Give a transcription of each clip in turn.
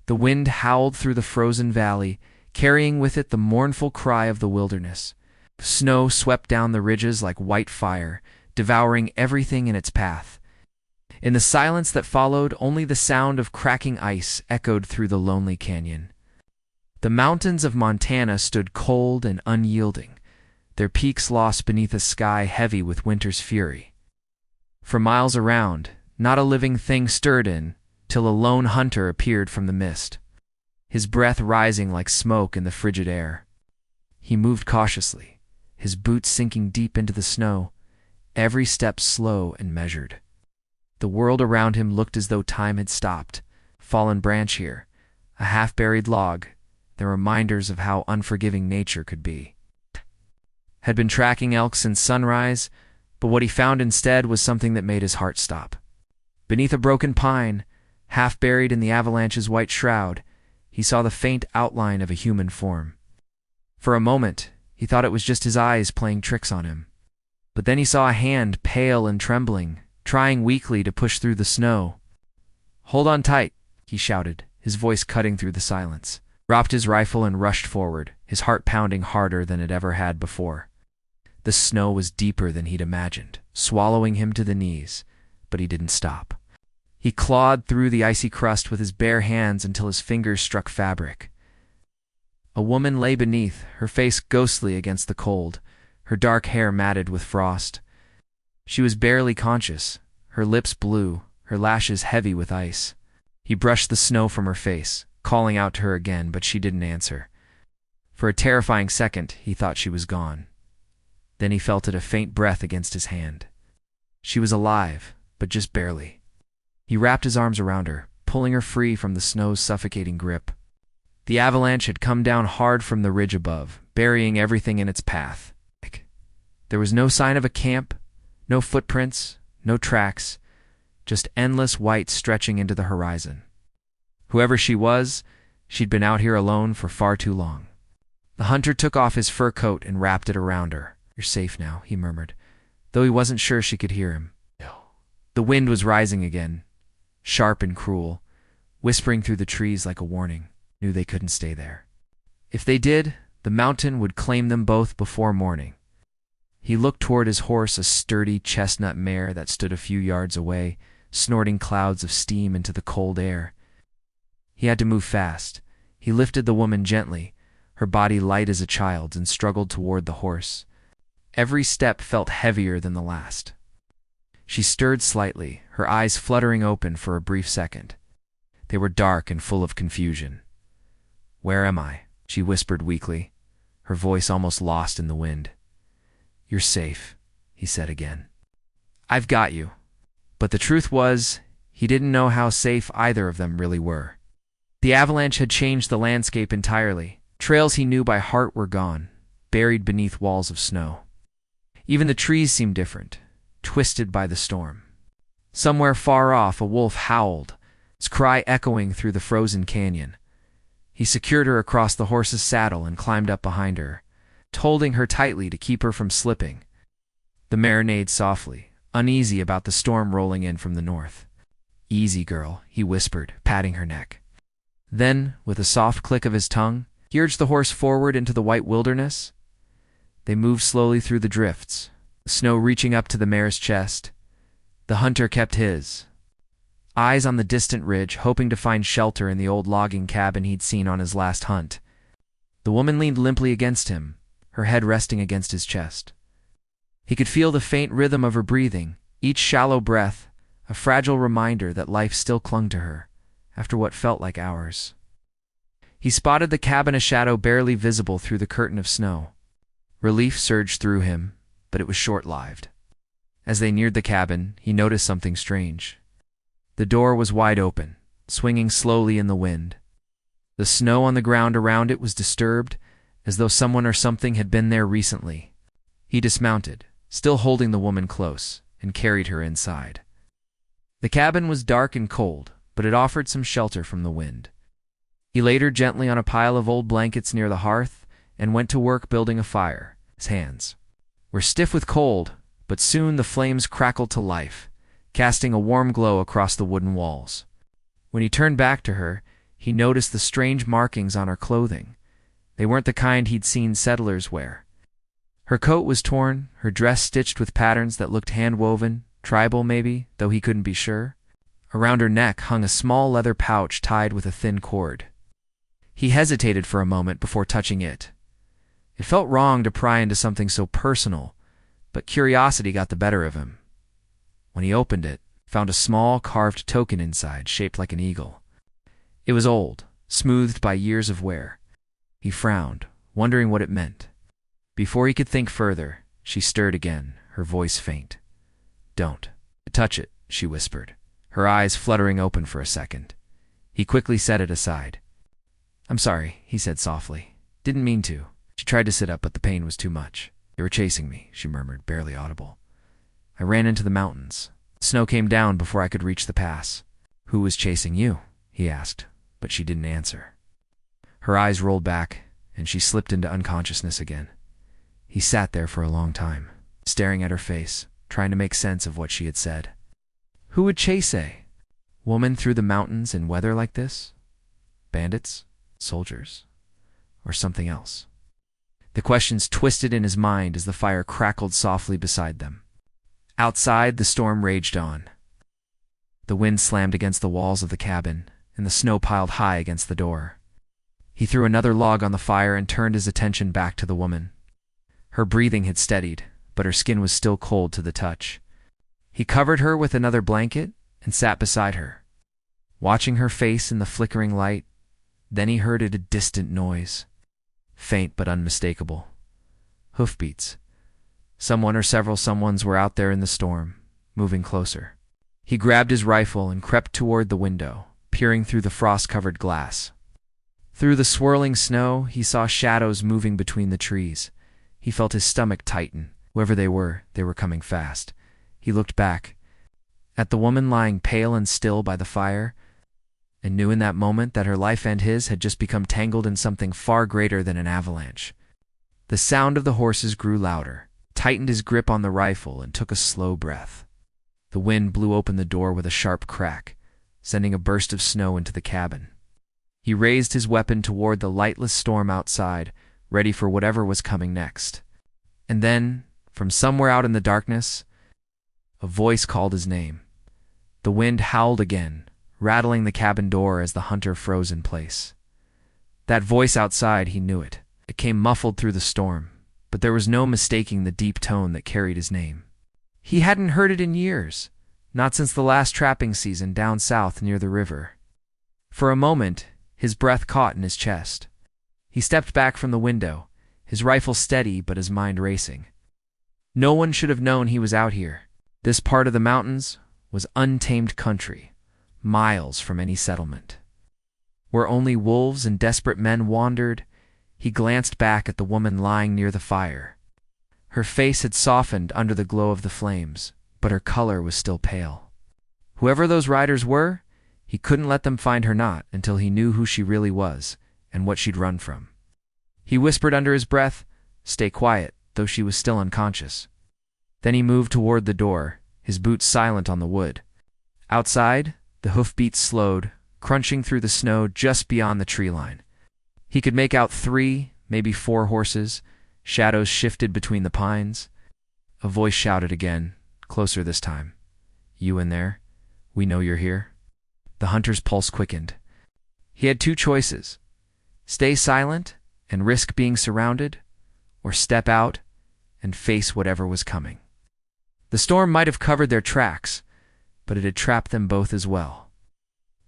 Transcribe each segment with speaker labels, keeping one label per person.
Speaker 1: The wind howled through the frozen valley, carrying with it the mournful cry of the wilderness. Snow swept down the ridges like white fire, devouring everything in its path. In the silence that followed, only the sound of cracking ice echoed through the lonely canyon. The mountains of Montana stood cold and unyielding, their peaks lost beneath a sky heavy with winter's fury. For miles around, not a living thing stirred till a lone hunter appeared from the mist, his breath rising like smoke in the frigid air. He moved cautiously, his boots sinking deep into the snow, every step slow and measured. The world around him looked as though time had stopped. Fallen branch here, a half-buried log, the reminders of how unforgiving nature could be. Had been tracking elk since sunrise, but what he found instead was something that made his heart stop. Beneath a broken pine, half buried in the avalanche's white shroud, he saw the faint outline of a human form. For a moment, he thought it was just his eyes playing tricks on him. But then he saw a hand, pale and trembling, trying weakly to push through the snow. "Hold on tight," he shouted, his voice cutting through the silence. Dropped his rifle and rushed forward, his heart pounding harder than it ever had before. The snow was deeper than he'd imagined, swallowing him to the knees, but he didn't stop. He clawed through the icy crust with his bare hands until his fingers struck fabric. A woman lay beneath, her face ghostly against the cold, her dark hair matted with frost. She was barely conscious, her lips blue, her lashes heavy with ice. He brushed the snow from her face, calling out to her again, but she didn't answer. For a terrifying second, he thought she was gone. Then he felt a faint breath against his hand. She was alive, but just barely. He wrapped his arms around her, pulling her free from the snow's suffocating grip. The avalanche had come down hard from the ridge above, burying everything in its path. There was no sign of a camp, no footprints, no tracks, just endless white stretching into the horizon. Whoever she was, she'd been out here alone for far too long. The hunter took off his fur coat and wrapped it around her. "You're safe now," he murmured, though he wasn't sure she could hear him. The wind was rising again, sharp and cruel, whispering through the trees like a warning. Knew they couldn't stay there. If they did, the mountain would claim them both before morning. He looked toward his horse, a sturdy chestnut mare that stood a few yards away, snorting clouds of steam into the cold air. He had to move fast. He lifted the woman gently, her body light as a child's, and struggled toward the horse. Every step felt heavier than the last. She stirred slightly, her eyes fluttering open for a brief second. They were dark and full of confusion. "Where am I?" she whispered weakly, her voice almost lost in the wind. "You're safe," he said again. "I've got you." But the truth was, he didn't know how safe either of them really were. The avalanche had changed the landscape entirely. Trails he knew by heart were gone, buried beneath walls of snow. Even the trees seemed different, twisted by the storm. Somewhere far off, a wolf howled, its cry echoing through the frozen canyon. He secured her across the horse's saddle and climbed up behind her, holding her tightly to keep her from slipping. The mare neighed softly, uneasy about the storm rolling in from the north. "Easy, girl," he whispered, patting her neck. Then, with a soft click of his tongue, he urged the horse forward into the white wilderness. They moved slowly through the drifts, the snow reaching up to the mare's chest. The hunter kept his eyes on the distant ridge, hoping to find shelter in the old logging cabin he'd seen on his last hunt. The woman leaned limply against him, her head resting against his chest. He could feel the faint rhythm of her breathing, each shallow breath, a fragile reminder that life still clung to her, after what felt like hours. He spotted the cabin, a shadow barely visible through the curtain of snow. Relief surged through him, but it was short-lived. As they neared the cabin, he noticed something strange. The door was wide open, swinging slowly in the wind. The snow on the ground around it was disturbed, as though someone or something had been there recently. He dismounted, still holding the woman close, and carried her inside. The cabin was dark and cold, but it offered some shelter from the wind. He laid her gently on a pile of old blankets near the hearth and went to work building a fire. His hands were stiff with cold, but soon the flames crackled to life, casting a warm glow across the wooden walls. When he turned back to her, He noticed the strange markings on her clothing. They weren't the kind he'd seen settlers wear. Her coat was torn, her dress stitched with patterns that looked hand-woven, tribal maybe, though he couldn't be sure. Around her neck hung a small leather pouch tied with a thin cord. He hesitated for a moment before touching it. It felt wrong to pry into something so personal, but curiosity got the better of him. When he opened it, found a small carved token inside, shaped like an eagle. It was old, smoothed by years of wear. He frowned, wondering what it meant. Before he could think further, she stirred again, her voice faint. "Don't touch it," she whispered, her eyes fluttering open for a second. He quickly set it aside. "I'm sorry," he said softly. "Didn't mean to." She tried to sit up, but the pain was too much. "They were chasing me," she murmured, barely audible. "I ran into the mountains. Snow came down before I could reach the pass." "Who was chasing you?" he asked, but she didn't answer. Her eyes rolled back, and she slipped into unconsciousness again. He sat there for a long time, staring at her face, trying to make sense of what she had said. Who would chase a woman through the mountains in weather like this? Bandits? Soldiers? Or something else? The questions twisted in his mind as the fire crackled softly beside them. Outside, the storm raged on. The wind slammed against the walls of the cabin, and the snow piled high against the door. He threw another log on the fire and turned his attention back to the woman. Her breathing had steadied, but her skin was still cold to the touch. He covered her with another blanket and sat beside her, watching her face in the flickering light. Then he heard a distant noise, faint but unmistakable. Hoofbeats. Someone or several someones were out there in the storm, moving closer. He grabbed his rifle and crept toward the window, peering through the frost-covered glass. Through the swirling snow, he saw shadows moving between the trees. He felt his stomach tighten. Whoever they were coming fast. He looked back at the woman lying pale and still by the fire, and knew in that moment that her life and his had just become tangled in something far greater than an avalanche. The sound of the horses grew louder, tightened his grip on the rifle, and took a slow breath. The wind blew open the door with a sharp crack, sending a burst of snow into the cabin. He raised his weapon toward the lightless storm outside, ready for whatever was coming next. And then, from somewhere out in the darkness, a voice called his name. The wind howled again, rattling the cabin door as the hunter froze in place. That voice outside, he knew it. It came muffled through the storm, but there was no mistaking the deep tone that carried his name. He hadn't heard it in years, not since the last trapping season down south near the river. For a moment, his breath caught in his chest. He stepped back from the window, his rifle steady but his mind racing. No one should have known he was out here. This part of the mountains was untamed country, miles from any settlement. Where only wolves and desperate men wandered, he glanced back at the woman lying near the fire. Her face had softened under the glow of the flames, but her color was still pale. Whoever those riders were, he couldn't let them find her not until he knew who she really was and what she'd run from. He whispered under his breath, "Stay quiet," though she was still unconscious. Then he moved toward the door, his boots silent on the wood. Outside, the hoofbeats slowed, crunching through the snow just beyond the tree line. He could make out 3, maybe 4 horses. Shadows shifted between the pines. A voice shouted again, closer this time. "You in there? We know you're here." The hunter's pulse quickened. He had 2 choices: stay silent and risk being surrounded, or step out and face whatever was coming. The storm might have covered their tracks, but it had trapped them both as well.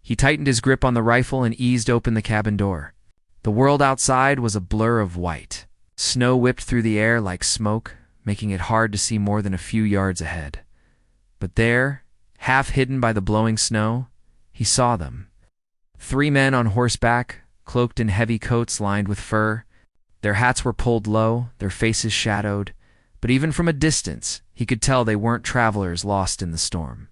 Speaker 1: He tightened his grip on the rifle and eased open the cabin door. The world outside was a blur of white. Snow whipped through the air like smoke, making it hard to see more than a few yards ahead. But there, half hidden by the blowing snow, he saw them. 3 men on horseback, cloaked in heavy coats lined with fur. Their hats were pulled low, their faces shadowed, but even from a distance, he could tell they weren't travelers lost in the storm.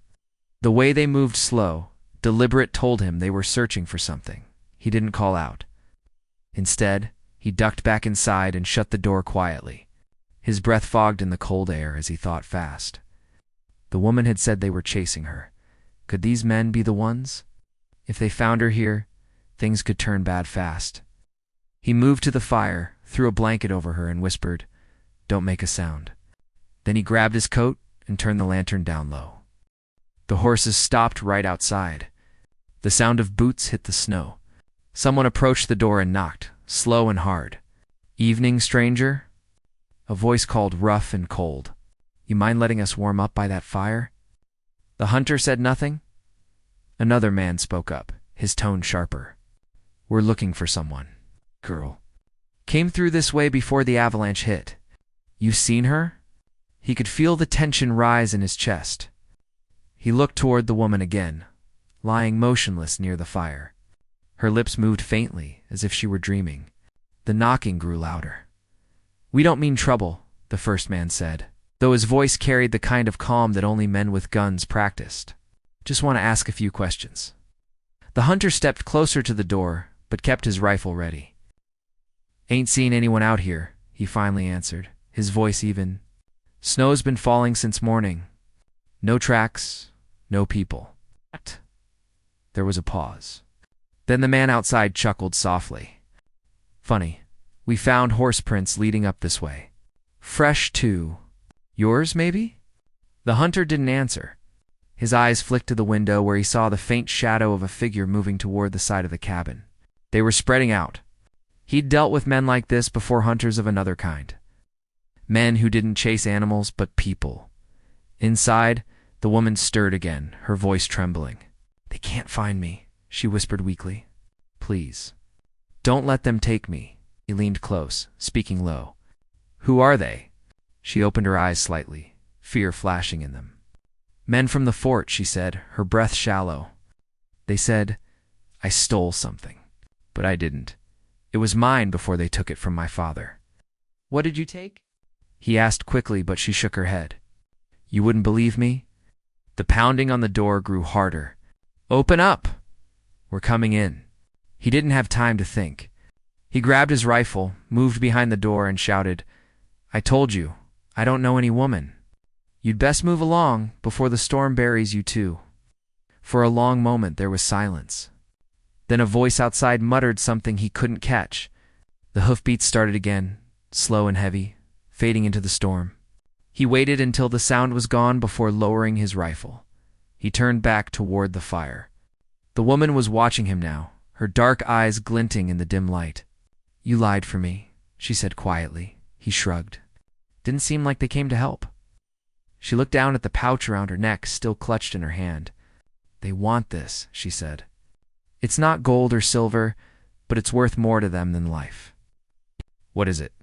Speaker 1: The way they moved slow, deliberate, told him they were searching for something. He didn't call out. Instead, he ducked back inside and shut the door quietly. His breath fogged in the cold air as he thought fast. The woman had said they were chasing her. Could these men be the ones? If they found her here, things could turn bad fast. He moved to the fire, threw a blanket over her, and whispered, "Don't make a sound." Then he grabbed his coat and turned the lantern down low. The horses stopped right outside. The sound of boots hit the snow. Someone approached the door and knocked, slow and hard. "Evening, stranger?" A voice called, rough and cold. "You mind letting us warm up by that fire?" The hunter said nothing. Another man spoke up, his tone sharper. "We're looking for someone. Girl. Came through this way before the avalanche hit. You seen her?" He could feel the tension rise in his chest. He looked toward the woman again, lying motionless near the fire. Her lips moved faintly, as if she were dreaming. The knocking grew louder. "We don't mean trouble," the first man said, though his voice carried the kind of calm that only men with guns practiced. "Just want to ask a few questions." The hunter stepped closer to the door, but kept his rifle ready. "Ain't seen anyone out here," he finally answered, his voice even. "Snow's been falling since morning. No tracks, no people." There was a pause. Then the man outside chuckled softly. "Funny, we found horse prints leading up this way. Fresh, too. Yours, maybe?" The hunter didn't answer. His eyes flicked to the window where he saw the faint shadow of a figure moving toward the side of the cabin. They were spreading out. He'd dealt with men like this before, hunters of another kind. Men who didn't chase animals, but people. Inside, the woman stirred again, her voice trembling. "They can't find me," she whispered weakly. "Please, don't let them take me." He leaned close, speaking low. "Who are they?" She opened her eyes slightly, fear flashing in them. "Men from the fort," she said, her breath shallow. "They said I stole something, but I didn't. It was mine before they took it from my father." "What did you take?" he asked quickly, but she shook her head. "You wouldn't believe me?" The pounding on the door grew harder. "Open up! We're coming in." He didn't have time to think. He grabbed his rifle, moved behind the door, and shouted, "I told you, I don't know any woman. You'd best move along before the storm buries you too." For a long moment there was silence. Then a voice outside muttered something he couldn't catch. The hoofbeats started again, slow and heavy, fading into the storm. He waited until the sound was gone before lowering his rifle. He turned back toward the fire. The woman was watching him now, her dark eyes glinting in the dim light. "You lied for me," she said quietly. He shrugged. "Didn't seem like they came to help." She looked down at the pouch around her neck, still clutched in her hand. "They want this," she said. "It's not gold or silver, but it's worth more to them than life." "What is it?"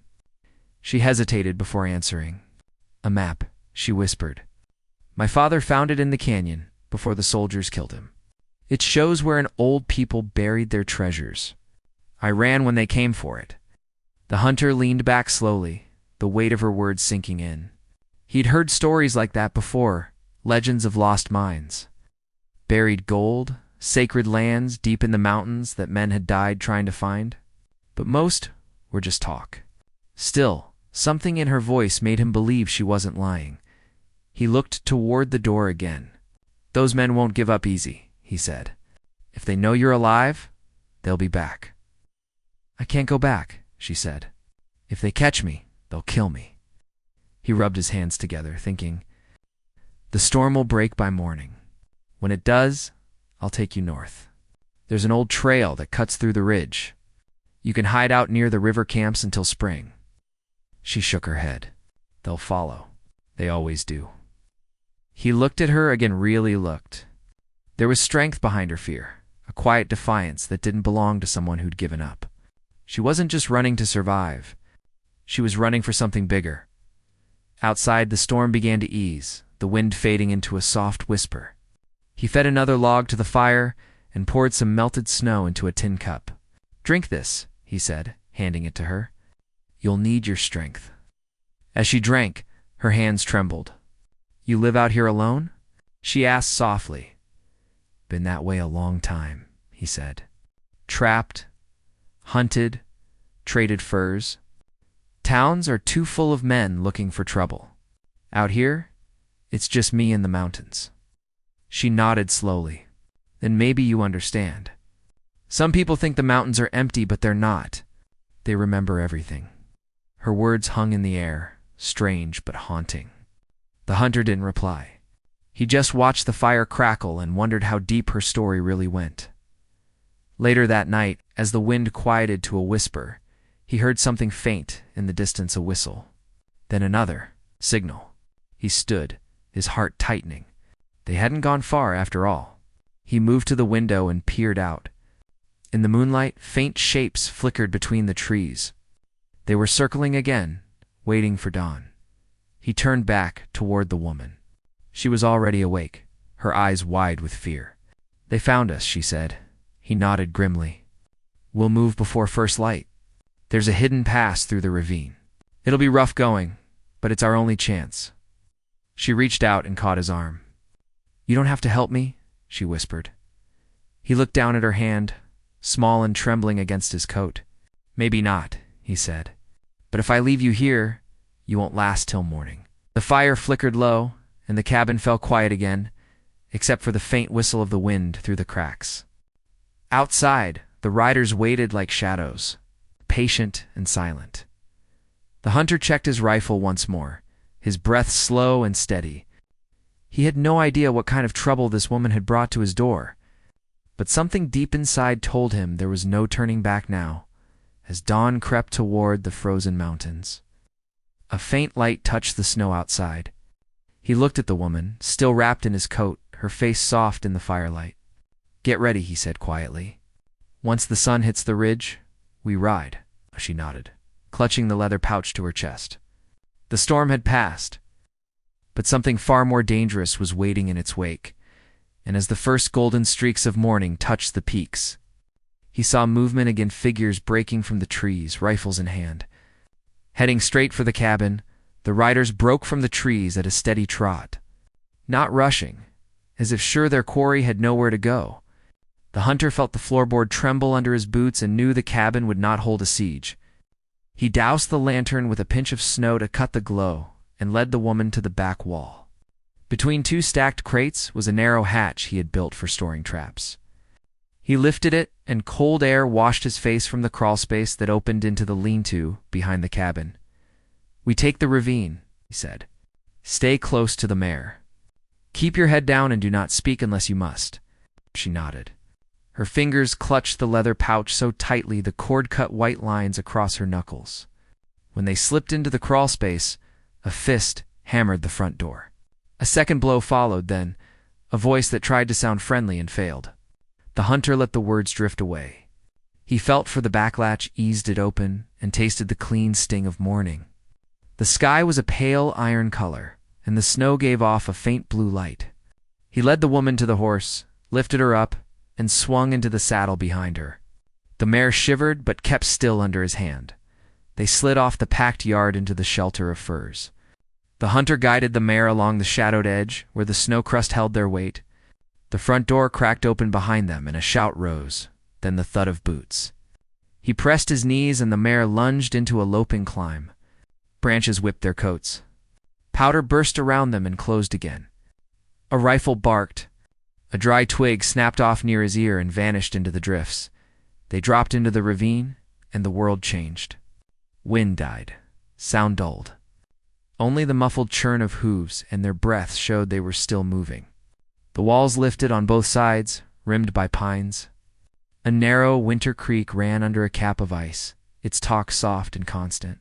Speaker 1: She hesitated before answering. "A map," she whispered. "My father found it in the canyon before the soldiers killed him. It shows where an old people buried their treasures. I ran when they came for it." The hunter leaned back slowly, the weight of her words sinking in. He'd heard stories like that before, legends of lost mines. Buried gold, sacred lands deep in the mountains that men had died trying to find. But most were just talk. Still, something in her voice made him believe she wasn't lying. He looked toward the door again. "Those men won't give up easy," he said. "If they know you're alive, they'll be back." "I can't go back," she said. "If they catch me, they'll kill me." He rubbed his hands together, thinking, "The storm will break by morning. When it does, I'll take you north. There's an old trail that cuts through the ridge. You can hide out near the river camps until spring." She shook her head. "They'll follow. They always do." He looked at her again, really looked. There was strength behind her fear, a quiet defiance that didn't belong to someone who'd given up. She wasn't just running to survive. She was running for something bigger. Outside, the storm began to ease, the wind fading into a soft whisper. He fed another log to the fire and poured some melted snow into a tin cup. "Drink this," he said, handing it to her. "You'll need your strength." As she drank, her hands trembled. "You live out here alone?" she asked softly. "Been that way a long time," he said. "Trapped, hunted, traded furs. Towns are too full of men looking for trouble. Out here, it's just me in the mountains." She nodded slowly. "Then maybe you understand." Some people think the mountains are empty, but they're not. They remember everything. Her words hung in the air, strange but haunting. The hunter didn't reply. He just watched the fire crackle and wondered how deep her story really went. Later that night, as the wind quieted to a whisper, he heard something faint in the distance, a whistle. Then another signal. He stood, his heart tightening. They hadn't gone far after all. He moved to the window and peered out. In the moonlight, faint shapes flickered between the trees. They were circling again, waiting for dawn. He turned back toward the woman. She was already awake, her eyes wide with fear. "They found us," she said. He nodded grimly. "We'll move before first light. There's a hidden pass through the ravine. It'll be rough going, but it's our only chance." She reached out and caught his arm. "You don't have to help me," she whispered. He looked down at her hand, small and trembling against his coat. "Maybe not," he said. "But if I leave you here, you won't last till morning." The fire flickered low, and the cabin fell quiet again, except for the faint whistle of the wind through the cracks. Outside, the riders waited like shadows, patient and silent. The hunter checked his rifle once more, his breath slow and steady. He had no idea what kind of trouble this woman had brought to his door, but something deep inside told him there was no turning back now, as dawn crept toward the frozen mountains. A faint light touched the snow outside. He looked at the woman, still wrapped in his coat, her face soft in the firelight. "Get ready," he said quietly. "Once the sun hits the ridge, we ride." She nodded, clutching the leather pouch to her chest. The storm had passed, but something far more dangerous was waiting in its wake, and as the first golden streaks of morning touched the peaks, he saw movement again, figures breaking from the trees, rifles in hand. Heading straight for the cabin, the riders broke from the trees at a steady trot, not rushing, as if sure their quarry had nowhere to go. The hunter felt the floorboard tremble under his boots and knew the cabin would not hold a siege. He doused the lantern with a pinch of snow to cut the glow and led the woman to the back wall. Between two stacked crates was a narrow hatch he had built for storing traps. He lifted it, and cold air washed his face from the crawlspace that opened into the lean-to behind the cabin. "We take the ravine," he said. "Stay close to the mare. Keep your head down and do not speak unless you must." She nodded. Her fingers clutched the leather pouch so tightly the cord cut white lines across her knuckles. When they slipped into the crawlspace, a fist hammered the front door. A second blow followed, then a voice that tried to sound friendly and failed. The hunter let the words drift away. He felt for the backlatch, eased it open, and tasted the clean sting of morning. The sky was a pale iron color, and the snow gave off a faint blue light. He led the woman to the horse, lifted her up, and swung into the saddle behind her. The mare shivered but kept still under his hand. They slid off the packed yard into the shelter of firs. The hunter guided the mare along the shadowed edge where the snow crust held their weight. The front door cracked open behind them and a shout rose, then the thud of boots. He pressed his knees and the mare lunged into a loping climb. Branches whipped their coats. Powder burst around them and closed again. A rifle barked. A dry twig snapped off near his ear and vanished into the drifts. They dropped into the ravine, and the world changed. Wind died. Sound dulled. Only the muffled churn of hooves and their breaths showed they were still moving. The walls lifted on both sides, rimmed by pines. A narrow winter creek ran under a cap of ice, its talk soft and constant.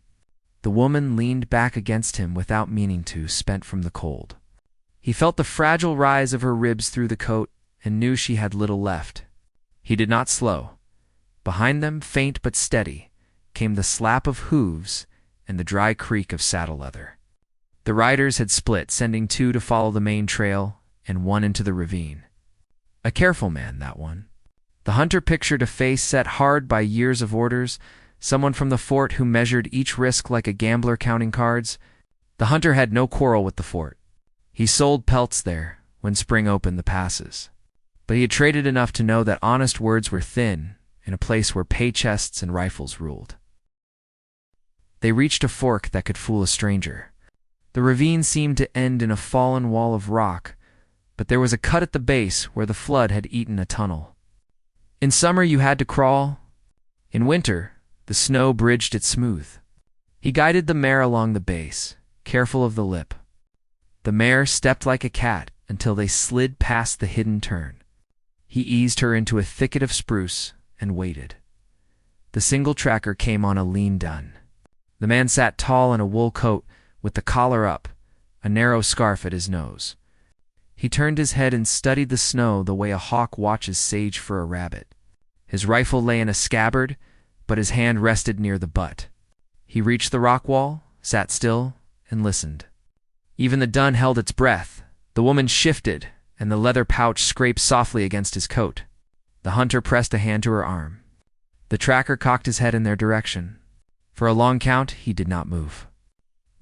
Speaker 1: The woman leaned back against him without meaning to, spent from the cold. He felt the fragile rise of her ribs through the coat and knew she had little left. He did not slow. Behind them, faint but steady, came the slap of hooves and the dry creak of saddle leather. The riders had split, sending two to follow the main trail and one into the ravine. A careful man, that one. The hunter pictured a face set hard by years of orders, someone from the fort who measured each risk like a gambler counting cards. The hunter had no quarrel with the fort. He sold pelts there when spring opened the passes. But he had traded enough to know that honest words were thin in a place where pay chests and rifles ruled. They reached a fork that could fool a stranger. The ravine seemed to end in a fallen wall of rock, but there was a cut at the base where the flood had eaten a tunnel. In summer you had to crawl. In winter, the snow bridged it smooth. He guided the mare along the base, careful of the lip. The mare stepped like a cat until they slid past the hidden turn. He eased her into a thicket of spruce and waited. The single tracker came on a lean dun. The man sat tall in a wool coat with the collar up, a narrow scarf at his nose. He turned his head and studied the snow the way a hawk watches sage for a rabbit. His rifle lay in a scabbard, but his hand rested near the butt. He reached the rock wall, sat still, and listened. Even the dun held its breath. The woman shifted, and the leather pouch scraped softly against his coat. The hunter pressed a hand to her arm. The tracker cocked his head in their direction. For a long count, he did not move.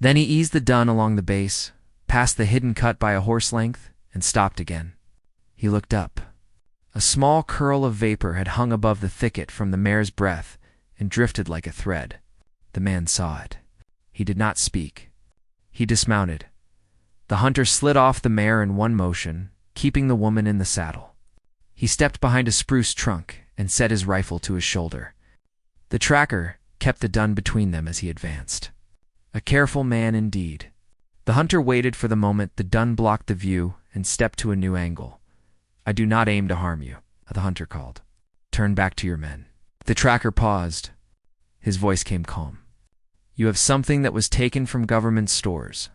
Speaker 1: Then he eased the dun along the base, passed the hidden cut by a horse length, and stopped again. He looked up. A small curl of vapor had hung above the thicket from the mare's breath and drifted like a thread. The man saw it. He did not speak. He dismounted. The hunter slid off the mare in one motion, keeping the woman in the saddle. He stepped behind a spruce trunk and set his rifle to his shoulder. The tracker kept the dun between them as he advanced. A careful man indeed. The hunter waited for the moment the dun blocked the view and stepped to a new angle. "I do not aim to harm you," the hunter called. "Turn back to your men." The tracker paused. His voice came calm. "You have something that was taken from government stores.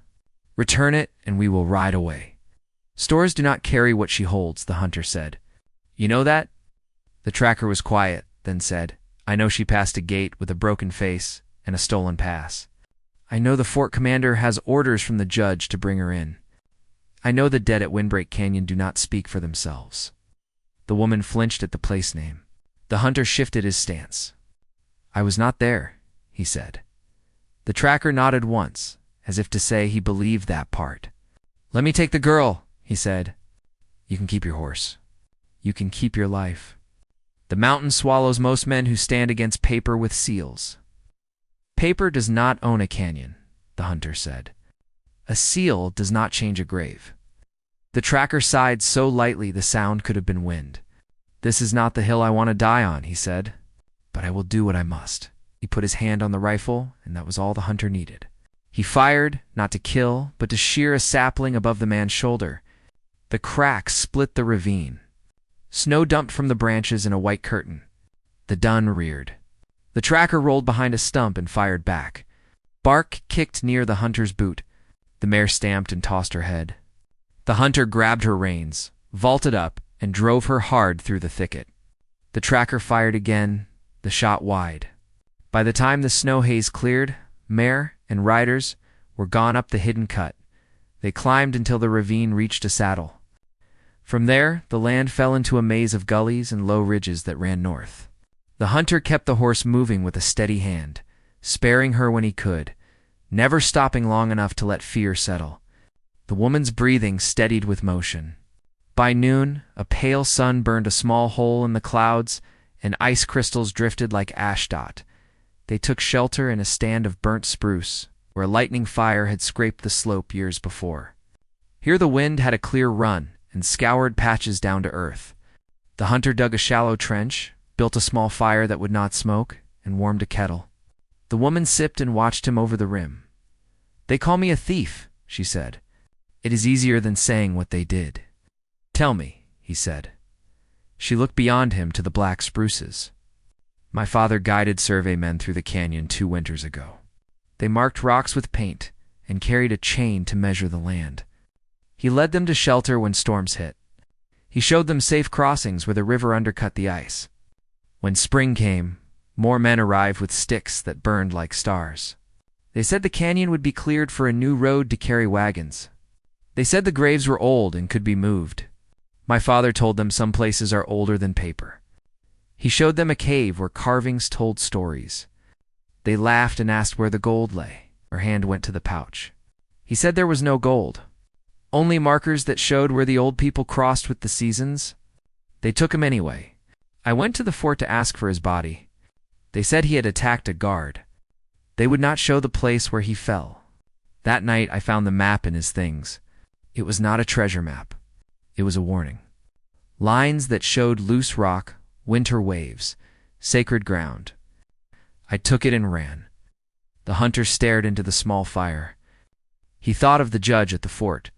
Speaker 1: Return it and we will ride away." "Stores do not carry what she holds," the hunter said. "You know that?" The tracker was quiet, then said, "I know she passed a gate with a broken face and a stolen pass. I know the fort commander has orders from the judge to bring her in. I know the dead at Windbreak Canyon do not speak for themselves." The woman flinched at the place name. The hunter shifted his stance. "I was not there," he said. The tracker nodded once, as if to say he believed that part. "Let me take the girl," he said. "You can keep your horse. You can keep your life. The mountain swallows most men who stand against paper with seals." "Paper does not own a canyon," the hunter said. "A seal does not change a grave." The tracker sighed so lightly the sound could have been wind. "This is not the hill I want to die on," he said, "but I will do what I must." He put his hand on the rifle, and that was all the hunter needed. He fired, not to kill, but to shear a sapling above the man's shoulder. The crack split the ravine. Snow dumped from the branches in a white curtain. The dun reared. The tracker rolled behind a stump and fired back. Bark kicked near the hunter's boot. The mare stamped and tossed her head. The hunter grabbed her reins, vaulted up, and drove her hard through the thicket. The tracker fired again, the shot wide. By the time the snow haze cleared, mare and riders were gone up the hidden cut. They climbed until the ravine reached a saddle. From there, the land fell into a maze of gullies and low ridges that ran north. The hunter kept the horse moving with a steady hand, sparing her when he could, never stopping long enough to let fear settle. The woman's breathing steadied with motion. By noon, a pale sun burned a small hole in the clouds, and ice crystals drifted like ashdot. They took shelter in a stand of burnt spruce, where a lightning fire had scraped the slope years before. Here the wind had a clear run and scoured patches down to earth. The hunter dug a shallow trench, built a small fire that would not smoke, and warmed a kettle. The woman sipped and watched him over the rim. "They call me a thief," she said. "It is easier than saying what they did." "Tell me," he said. She looked beyond him to the black spruces. "My father guided surveymen through the canyon 2 winters ago. They marked rocks with paint and carried a chain to measure the land. He led them to shelter when storms hit. He showed them safe crossings where the river undercut the ice. When spring came, more men arrived with sticks that burned like stars. They said the canyon would be cleared for a new road to carry wagons. They said the graves were old and could be moved. My father told them some places are older than paper. He showed them a cave where carvings told stories. They laughed and asked where the gold lay. Her hand went to the pouch. He said there was no gold, only markers that showed where the old people crossed with the seasons. They took him anyway. I went to the fort to ask for his body. They said he had attacked a guard. They would not show the place where he fell. That night I found the map in his things. It was not a treasure map. It was a warning. Lines that showed loose rock winter waves, sacred ground. I took it and ran. The hunter stared into the small fire. He thought of the judge at the fort,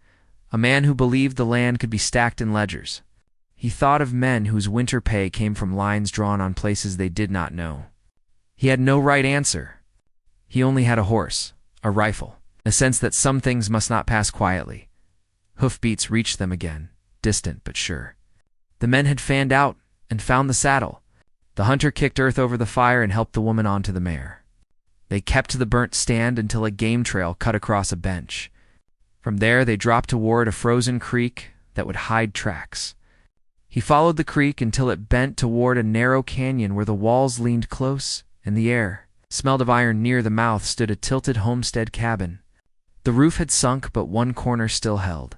Speaker 1: a man who believed the land could be stacked in ledgers. He thought of men whose winter pay came from lines drawn on places they did not know. He had no right answer. He only had a horse, a rifle, a sense that some things must not pass quietly. Hoofbeats reached them again, distant but sure. The men had fanned out and found the saddle. The hunter kicked earth over the fire and helped the woman onto the mare. They kept to the burnt stand until a game trail cut across a bench. From there they dropped toward a frozen creek that would hide tracks. He followed the creek until it bent toward a narrow canyon where the walls leaned close and the air smelled of iron. Near the mouth stood a tilted homestead cabin. The roof had sunk, but one corner still held,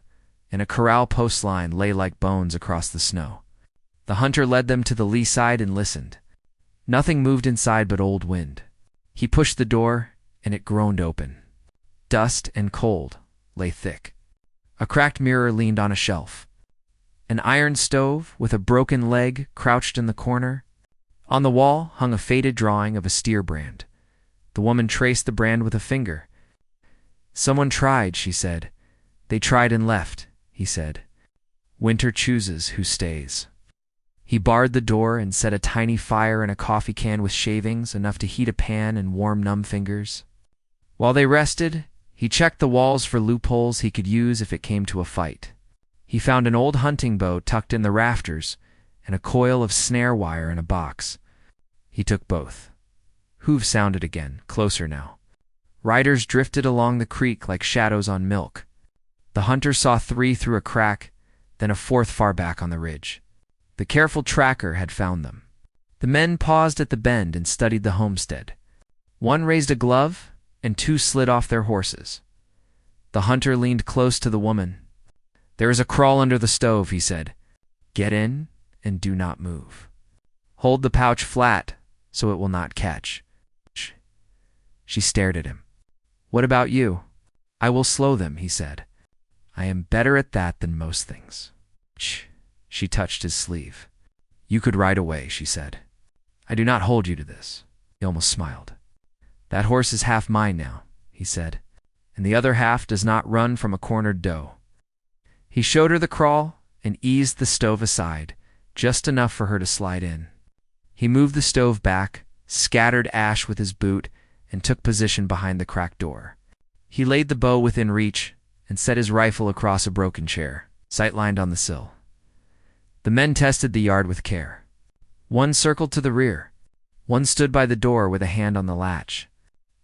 Speaker 1: and a corral post line lay like bones across the snow. The hunter led them to the lee side and listened. Nothing moved inside but old wind. He pushed the door, and it groaned open. Dust and cold lay thick. A cracked mirror leaned on a shelf. An iron stove with a broken leg crouched in the corner. On the wall hung a faded drawing of a steer brand. The woman traced the brand with a finger. "Someone tried," she said. "They tried and left," he said. "Winter chooses who stays." He barred the door and set a tiny fire in a coffee can with shavings, enough to heat a pan and warm numb fingers. While they rested, he checked the walls for loopholes he could use if it came to a fight. He found an old hunting bow tucked in the rafters and a coil of snare wire in a box. He took both. Hooves sounded again, closer now. Riders drifted along the creek like shadows on milk. The hunter saw 3 through a crack, then a 4th far back on the ridge. The careful tracker had found them. The men paused at the bend and studied the homestead. 1 raised a glove, and 2 slid off their horses. The hunter leaned close to the woman. "There is a crawl under the stove," he said. "Get in and do not move. Hold the pouch flat so it will not catch." She stared at him. "What about you?" "I will slow them," he said. "I am better at that than most things." She touched his sleeve. "You could ride away," she said. "I do not hold you to this." He almost smiled. "That horse is half mine now," he said, "and the other half does not run from a cornered doe." He showed her the crawl and eased the stove aside, just enough for her to slide in. He moved the stove back, scattered ash with his boot, and took position behind the cracked door. He laid the bow within reach and set his rifle across a broken chair, sight-lined on the sill. The men tested the yard with care. 1 circled to the rear. 1 stood by the door with a hand on the latch.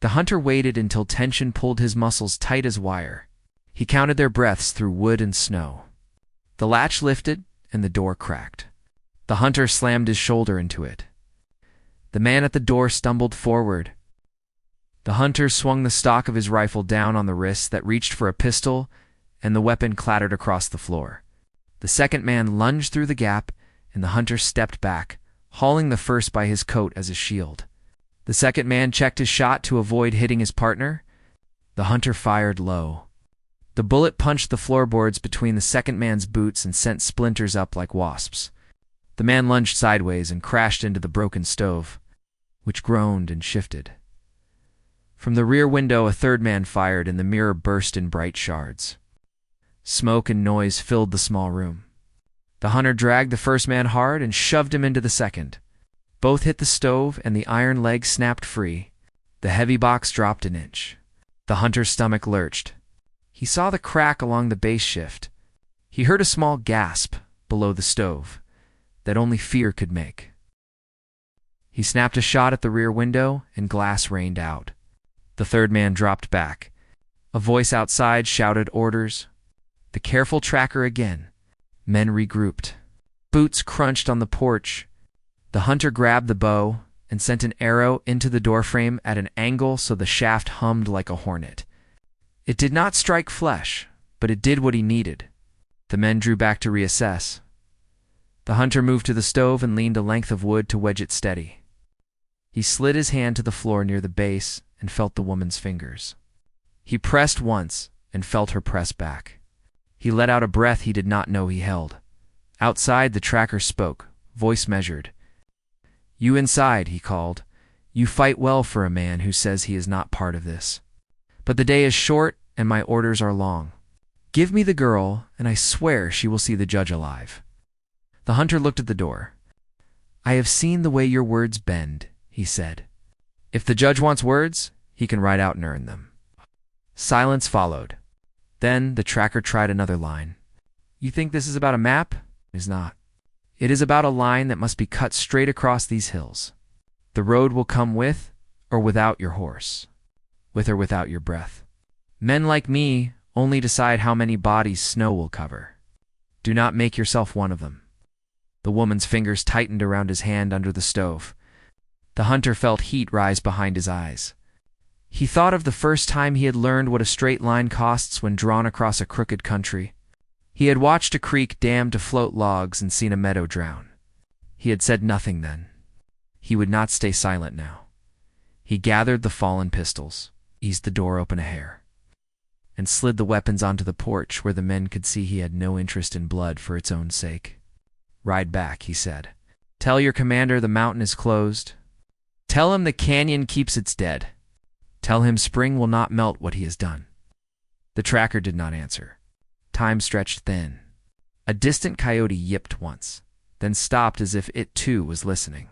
Speaker 1: The hunter waited until tension pulled his muscles tight as wire. He counted their breaths through wood and snow. The latch lifted, and the door cracked. The hunter slammed his shoulder into it. The man at the door stumbled forward. The hunter swung the stock of his rifle down on the wrist that reached for a pistol, and the weapon clattered across the floor. The second man lunged through the gap, and the hunter stepped back, hauling the first by his coat as a shield. The second man checked his shot to avoid hitting his partner. The hunter fired low. The bullet punched the floorboards between the second man's boots and sent splinters up like wasps. The man lunged sideways and crashed into the broken stove, which groaned and shifted. From the rear window, a third man fired, and the mirror burst in bright shards. Smoke and noise filled the small room. The hunter dragged the first man hard and shoved him into the second. Both hit the stove, and the iron leg snapped free. The heavy box dropped an inch. The hunter's stomach lurched. He saw the crack along the base shift. He heard a small gasp below the stove that only fear could make. He snapped a shot at the rear window, and glass rained out. The third man dropped back. A voice outside shouted orders. The careful tracker again. Men regrouped. Boots crunched on the porch. The hunter grabbed the bow and sent an arrow into the doorframe at an angle so the shaft hummed like a hornet. It did not strike flesh, but it did what he needed. The men drew back to reassess. The hunter moved to the stove and leaned a length of wood to wedge it steady. He slid his hand to the floor near the base and felt the woman's fingers. He pressed once and felt her press back. He let out a breath he did not know he held. Outside, the tracker spoke, voice measured. "You inside," he called. "You fight well for a man who says he is not part of this. But the day is short and my orders are long. Give me the girl, and I swear she will see the judge alive." The hunter looked at the door. "I have seen the way your words bend," he said. "If the judge wants words, he can ride out and earn them." Silence followed. Then the tracker tried another line. "You think this is about a map? It is not. It is about a line that must be cut straight across these hills. The road will come with or without your horse, with or without your breath. Men like me only decide how many bodies snow will cover. Do not make yourself one of them." The woman's fingers tightened around his hand under the stove. The hunter felt heat rise behind his eyes. He thought of the first time he had learned what a straight line costs when drawn across a crooked country. He had watched a creek dammed to float logs and seen a meadow drown. He had said nothing then. He would not stay silent now. He gathered the fallen pistols, eased the door open a hair, and slid the weapons onto the porch where the men could see he had no interest in blood for its own sake. "Ride back," he said. "Tell your commander the mountain is closed. Tell him the canyon keeps its dead. Tell him spring will not melt what he has done." The tracker did not answer. Time stretched thin. A distant coyote yipped once, then stopped as if it too was listening.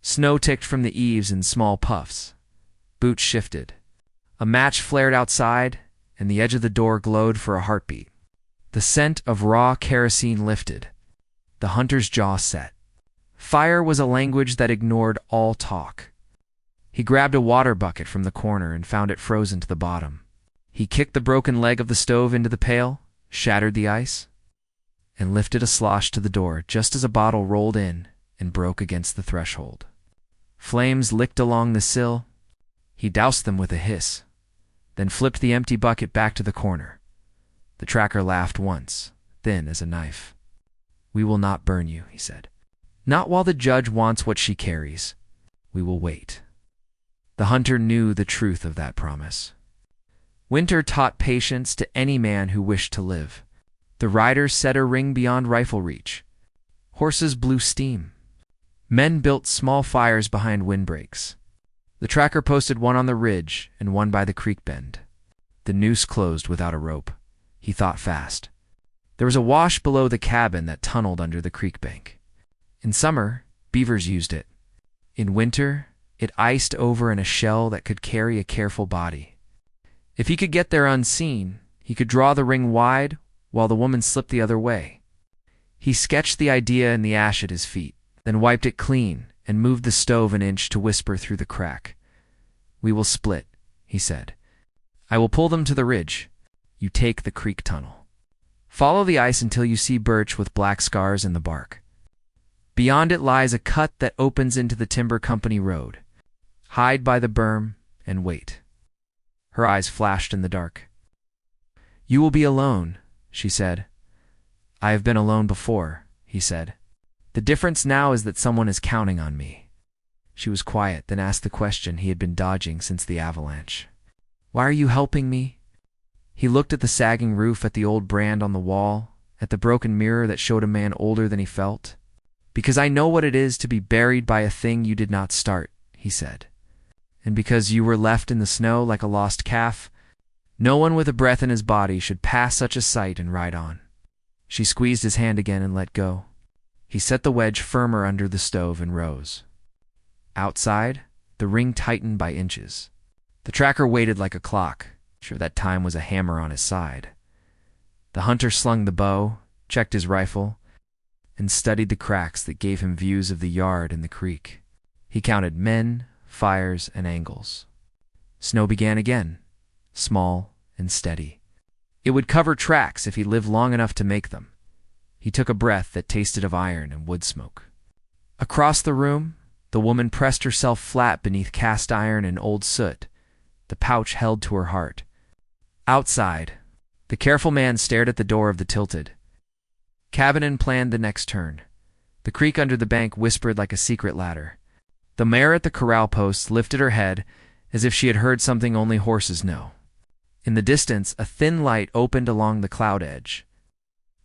Speaker 1: Snow ticked from the eaves in small puffs. Boots shifted. A match flared outside, and the edge of the door glowed for a heartbeat. The scent of raw kerosene lifted. The hunter's jaw set. Fire was a language that ignored all talk. He grabbed a water bucket from the corner and found it frozen to the bottom. He kicked the broken leg of the stove into the pail, shattered the ice, and lifted a slosh to the door just as a bottle rolled in and broke against the threshold. Flames licked along the sill. He doused them with a hiss, then flipped the empty bucket back to the corner. The tracker laughed once, thin as a knife. "We will not burn you," he said. "Not while the judge wants what she carries. We will wait." The hunter knew the truth of that promise. Winter taught patience to any man who wished to live. The riders set a ring beyond rifle reach. Horses blew steam. Men built small fires behind windbreaks. The tracker posted one on the ridge and one by the creek bend. The noose closed without a rope. He thought fast. There was a wash below the cabin that tunneled under the creek bank. In summer, beavers used it. In winter, it iced over in a shell that could carry a careful body. If he could get there unseen, he could draw the ring wide while the woman slipped the other way. He sketched the idea in the ash at his feet, then wiped it clean and moved the stove an inch to whisper through the crack. "We will split," he said. "I will pull them to the ridge. You take the creek tunnel. Follow the ice until you see birch with black scars in the bark. Beyond it lies a cut that opens into the timber company road. Hide by the berm and wait." Her eyes flashed in the dark. "You will be alone," she said. "I have been alone before," he said. "The difference now is that someone is counting on me." She was quiet, then asked the question he had been dodging since the avalanche. "Why are you helping me?" He looked at the sagging roof, at the old brand on the wall, at the broken mirror that showed a man older than he felt. "Because I know what it is to be buried by a thing you did not start," he said. "And because you were left in the snow like a lost calf, no one with a breath in his body should pass such a sight and ride on." She squeezed his hand again and let go. He set the wedge firmer under the stove and rose. Outside, the ring tightened by inches. The tracker waited like a clock, sure that time was a hammer on his side. The hunter slung the bow, checked his rifle, and studied the cracks that gave him views of the yard and the creek. He counted men, fires, and angles. Snow began again, small and steady. It would cover tracks if he lived long enough to make them. He took a breath that tasted of iron and wood smoke. Across the room, the woman pressed herself flat beneath cast iron and old soot, the pouch held to her heart. Outside, the careful man stared at the door of the tilted cabin planned the next turn. The creek under the bank whispered like a secret ladder. The mare at the corral post lifted her head as if she had heard something only horses know. In the distance, a thin light opened along the cloud edge,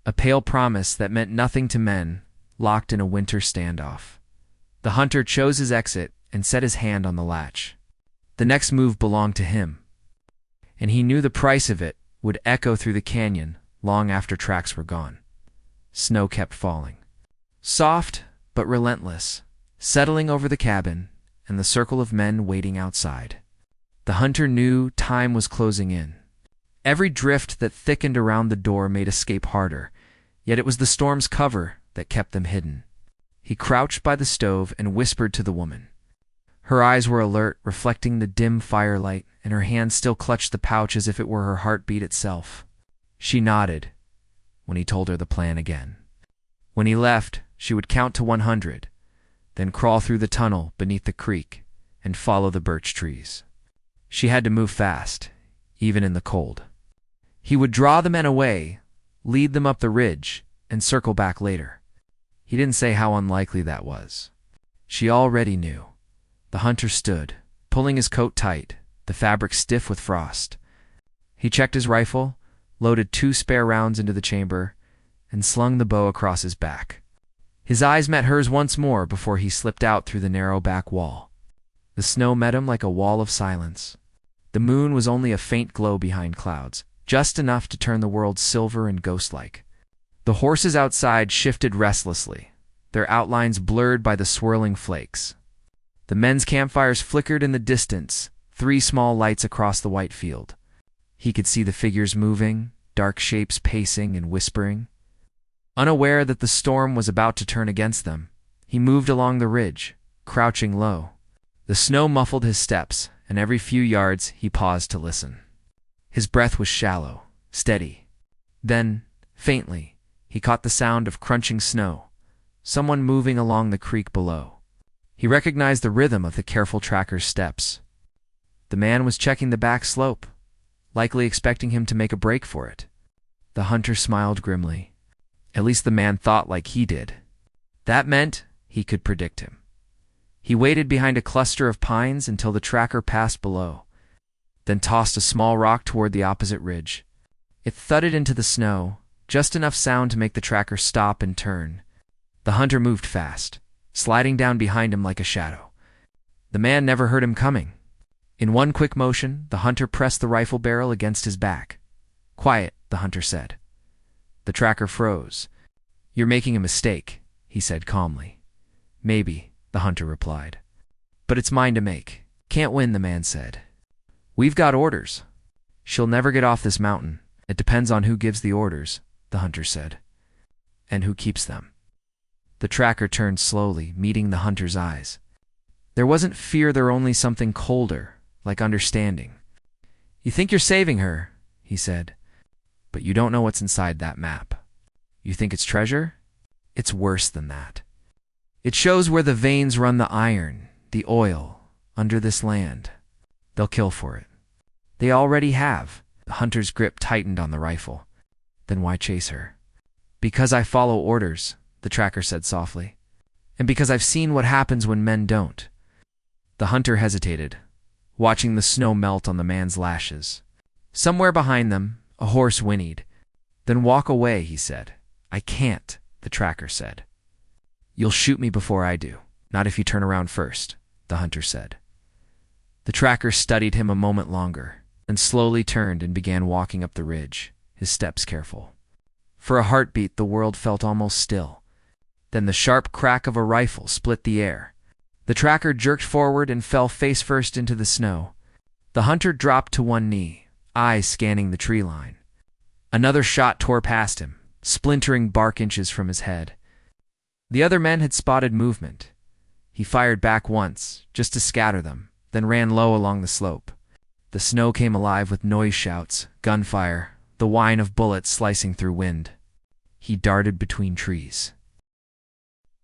Speaker 1: a pale promise that meant nothing to men locked in a winter standoff. The hunter chose his exit and set his hand on the latch. The next move belonged to him, and he knew the price of it would echo through the canyon long after tracks were gone. Snow kept falling. Soft, but relentless, settling over the cabin and the circle of men waiting outside. The hunter knew time was closing in. Every drift that thickened around the door made escape harder, yet it was the storm's cover that kept them hidden. He crouched by the stove and whispered to the woman. Her eyes were alert, reflecting the dim firelight, and her hand still clutched the pouch as if it were her heartbeat itself. She nodded when he told her the plan again. When he left, she would count to 100, then crawl through the tunnel beneath the creek and follow the birch trees. She had to move fast, even in the cold. He would draw the men away, lead them up the ridge, and circle back later. He didn't say how unlikely that was. She already knew. The hunter stood, pulling his coat tight, the fabric stiff with frost. He checked his rifle, loaded 2 spare rounds into the chamber, and slung the bow across his back. His eyes met hers once more before he slipped out through the narrow back wall. The snow met him like a wall of silence. The moon was only a faint glow behind clouds, just enough to turn the world silver and ghost-like. The horses outside shifted restlessly, their outlines blurred by the swirling flakes. The men's campfires flickered in the distance, 3 small lights across the white field. He could see the figures moving, dark shapes pacing and whispering. Unaware that the storm was about to turn against them, he moved along the ridge, crouching low. The snow muffled his steps, and every few yards he paused to listen. His breath was shallow, steady. Then, faintly, he caught the sound of crunching snow, someone moving along the creek below. He recognized the rhythm of the careful tracker's steps. The man was checking the back slope, likely expecting him to make a break for it. The hunter smiled grimly. At least the man thought like he did. That meant he could predict him. He waited behind a cluster of pines until the tracker passed below, then tossed a small rock toward the opposite ridge. It thudded into the snow, just enough sound to make the tracker stop and turn. The hunter moved fast, sliding down behind him like a shadow. The man never heard him coming. In one quick motion, the hunter pressed the rifle barrel against his back. "Quiet," the hunter said. The tracker froze. "You're making a mistake," he said calmly. "Maybe," the hunter replied. "But it's mine to make." "Can't win," the man said. "We've got orders." "She'll never get off this mountain. It depends on who gives the orders," the hunter said. "And who keeps them." The tracker turned slowly, meeting the hunter's eyes. There wasn't fear, there only something colder, like understanding. "You think you're saving her," he said, "but you don't know what's inside that map. You think it's treasure? It's worse than that. It shows where the veins run the iron, the oil, under this land. They'll kill for it. They already have." The hunter's grip tightened on the rifle. "Then why chase her?" "Because I follow orders," the tracker said softly. "And because I've seen what happens when men don't." The hunter hesitated, watching the snow melt on the man's lashes. Somewhere behind them, a horse whinnied. "Then walk away," he said. "I can't," the tracker said. "You'll shoot me before I do. Not if you turn around first," the hunter said. The tracker studied him a moment longer, then slowly turned and began walking up the ridge, his steps careful. For a heartbeat, the world felt almost still. Then the sharp crack of a rifle split the air. The tracker jerked forward and fell face first into the snow. The hunter dropped to one knee, eyes scanning the tree line. Another shot tore past him, splintering bark inches from his head. The other men had spotted movement. He fired back once, just to scatter them, then ran low along the slope. The snow came alive with noise shouts, gunfire, the whine of bullets slicing through wind. He darted between trees,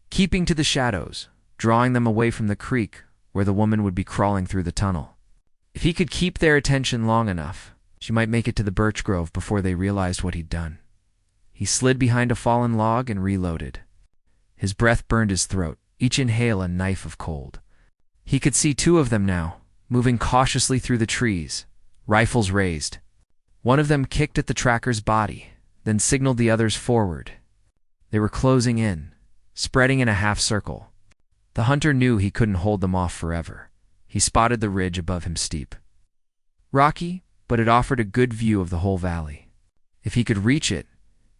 Speaker 1: keeping to the shadows, drawing them away from the creek where the woman would be crawling through the tunnel. If he could keep their attention long enough, she might make it to the birch grove before they realized what he'd done. He slid behind a fallen log and reloaded. His breath burned his throat, each inhale a knife of cold. He could see 2 of them now, moving cautiously through the trees, rifles raised. One of them kicked at the tracker's body, then signaled the others forward. They were closing in, spreading in a half circle. The hunter knew he couldn't hold them off forever. He spotted the ridge above him steep. Rocky, but it offered a good view of the whole valley. If he could reach it,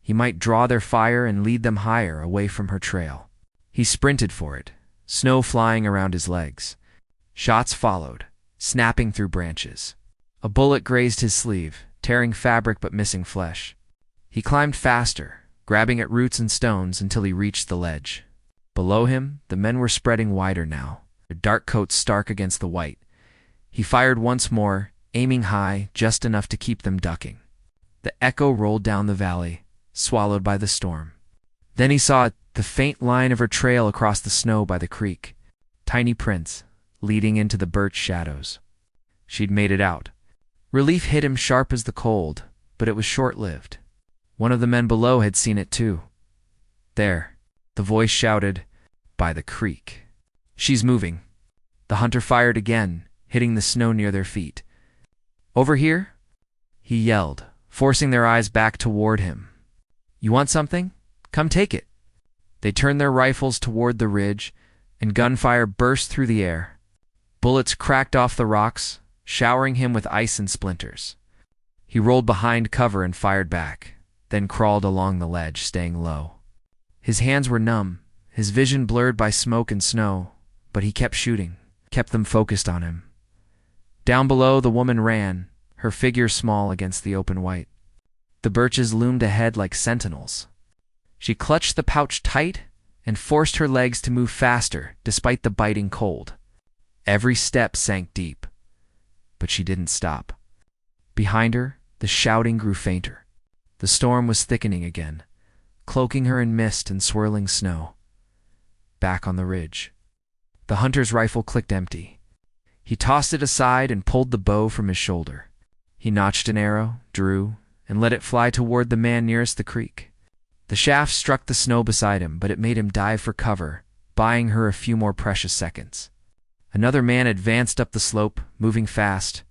Speaker 1: he might draw their fire and lead them higher away from her trail. He sprinted for it, snow flying around his legs. Shots followed, snapping through branches. A bullet grazed his sleeve, tearing fabric but missing flesh. He climbed faster, grabbing at roots and stones until he reached the ledge. Below him, the men were spreading wider now, their dark coats stark against the white. He fired once more, aiming high, just enough to keep them ducking. The echo rolled down the valley, swallowed by the storm. Then he saw the faint line of her trail across the snow by the creek, tiny prints, leading into the birch shadows. She'd made it out. Relief hit him sharp as the cold, but it was short-lived. One of the men below had seen it too. There, the voice shouted, by the creek. She's moving. The hunter fired again, hitting the snow near their feet. Over here? He yelled, forcing their eyes back toward him. You want something? Come take it. They turned their rifles toward the ridge, and gunfire burst through the air. Bullets cracked off the rocks, showering him with ice and splinters. He rolled behind cover and fired back, then crawled along the ledge, staying low. His hands were numb, his vision blurred by smoke and snow, but he kept shooting, kept them focused on him. Down below, the woman ran, her figure small against the open white. The birches loomed ahead like sentinels. She clutched the pouch tight and forced her legs to move faster despite the biting cold. Every step sank deep, but she didn't stop. Behind her, the shouting grew fainter. The storm was thickening again, cloaking her in mist and swirling snow. Back on the ridge. The hunter's rifle clicked empty. He tossed it aside and pulled the bow from his shoulder. He notched an arrow, drew, and let it fly toward the man nearest the creek. The shaft struck the snow beside him, but it made him dive for cover, buying her a few more precious seconds. Another man advanced up the slope, moving fast.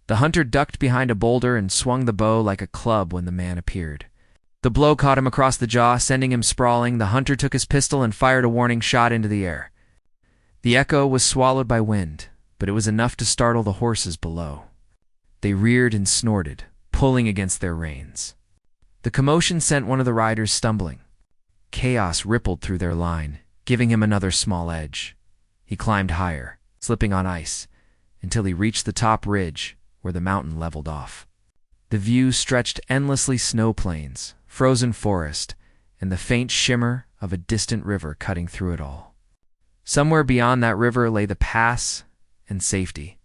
Speaker 1: The hunter ducked behind a boulder and swung the bow like a club when the man appeared. The blow caught him across the jaw, sending him sprawling. The hunter took his pistol and fired a warning shot into the air. The echo was swallowed by wind, but it was enough to startle the horses below. They reared and snorted, pulling against their reins. The commotion sent one of the riders stumbling. Chaos rippled through their line, giving him another small edge. He climbed higher, slipping on ice, until he reached the top ridge, where the mountain leveled off. The view stretched endlessly snow plains, frozen forest, and the faint shimmer of a distant river cutting through it all. Somewhere beyond that river lay the pass and safety.